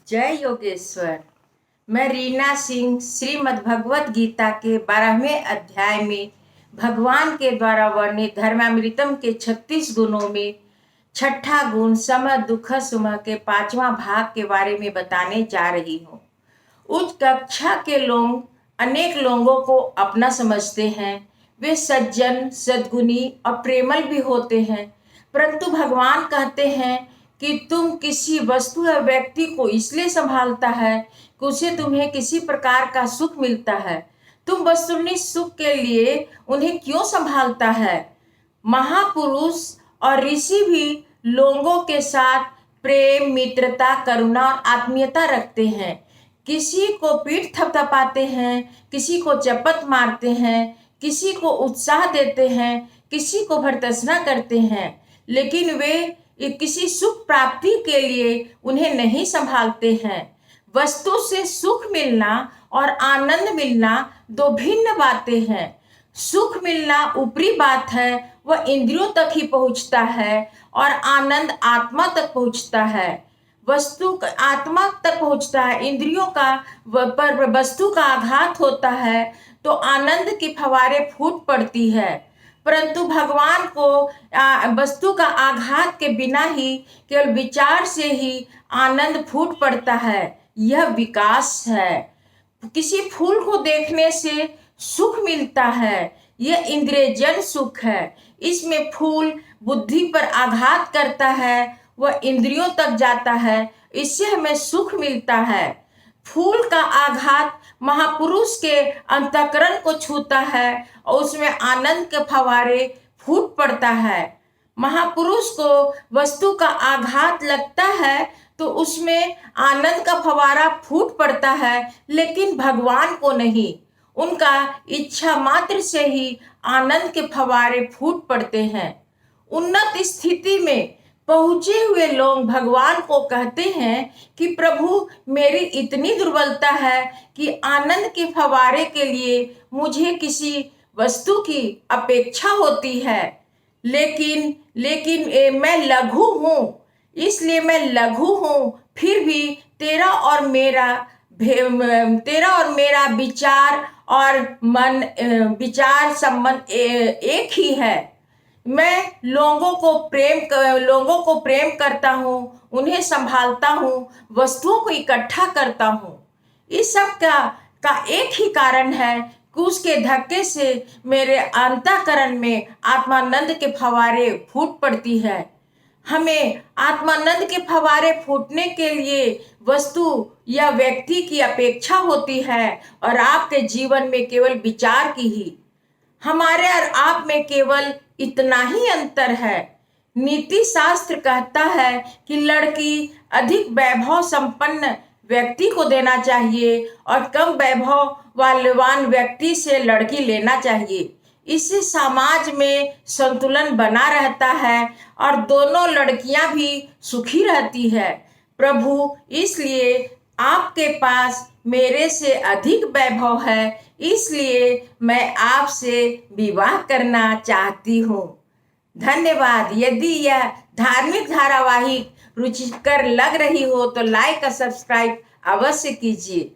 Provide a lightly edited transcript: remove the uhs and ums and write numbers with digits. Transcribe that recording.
जय योगेश्वर। मैं रीना सिंह श्रीमद् भगवत गीता के 12वें अध्याय में भगवान के द्वारा वर्णित धर्मामृतम के 36 गुणों में छठा गुण सम दुख सुम के 5वां भाग के बारे में बताने जा रही हूँ। उच्च कक्षा के लोग अनेक लोगों को अपना समझते हैं। वे सज्जन, सद्गुणी और प्रेमल भी होते हैं, परंतु भगवान कहते हैं कि तुम किसी वस्तु या व्यक्ति को इसलिए संभालता है कि उसे तुम्हें किसी प्रकार का सुख मिलता है। तुम वस्तुनिष्ठ सुख के लिए उन्हें क्यों संभालता है? महापुरुष और ऋषि भी लोगों के साथ प्रेम, मित्रता, करुणा और आत्मीयता रखते हैं। किसी को पीठ थपथपाते हैं, किसी को चपत मारते हैं, किसी को उत्साह देते हैं, किसी को भर्त्सना करते हैं, लेकिन वे किसी सुख प्राप्ति के लिए उन्हें नहीं संभालते हैं। वस्तु से सुख मिलना और आनंद मिलना दो भिन्न बातें हैं। सुख मिलना ऊपरी बात है, वह इंद्रियों तक ही पहुंचता है, और आनंद आत्मा तक पहुंचता है। वस्तु आत्मा तक पहुंचता है, इंद्रियों का पर वस्तु का आघात होता है तो आनंद की फवारे फूट पड़ती है, परंतु भगवान को वस्तु का आघात के बिना ही केवल विचार से ही आनंद फूट पड़ता है। यह विकास है। किसी फूल को देखने से सुख मिलता है, यह इंद्रियजन्य सुख है। इसमें फूल बुद्धि पर आघात करता है, वह इंद्रियों तक जाता है, इससे हमें सुख मिलता है। फूल का आघात महापुरुष के अंतःकरण को छूता है और उसमें आनंद के फवारे फूट पड़ता है। महापुरुष को वस्तु का आघात लगता है तो उसमें आनंद का फवारा फूट पड़ता है, लेकिन भगवान को नहीं। उनका इच्छा मात्र से ही आनंद के फवारे फूट पड़ते हैं। उन्नत स्थिति में पहुंचे हुए लोग भगवान को कहते हैं कि प्रभु, मेरी इतनी दुर्बलता है कि आनंद के फवारे के लिए मुझे किसी वस्तु की अपेक्षा होती है, लेकिन मैं लघु हूँ, इसलिए मैं लघु हूँ। फिर भी तेरा और मेरा विचार और मन विचार संबंध एक ही है। मैं लोगों को प्रेम करता हूँ, उन्हें संभालता हूँ, वस्तुओं को इकट्ठा करता हूँ। इस सब का एक ही कारण है कि उसके धक्के से मेरे अंतःकरण में आत्मानंद के फवारे फूट पड़ती है। हमें आत्मानंद के फवारे फूटने के लिए वस्तु या व्यक्ति की अपेक्षा होती है, और आपके जीवन में केवल विचार की ही। हमारे और आप में केवल इतना ही अंतर है। नीति शास्त्र कहता है कि लड़की अधिक वैभव संपन्न व्यक्ति को देना चाहिए और कम वैभववान व्यक्ति से लड़की लेना चाहिए। इससे समाज में संतुलन बना रहता है और दोनों लड़कियां भी सुखी रहती है। प्रभु, इसलिए आपके पास मेरे से अधिक वैभव है, इसलिए मैं आपसे विवाह करना चाहती हूँ। धन्यवाद। यदि यह धार्मिक धारावाहिक रुचिकर लग रही हो तो लाइक और सब्सक्राइब अवश्य कीजिए।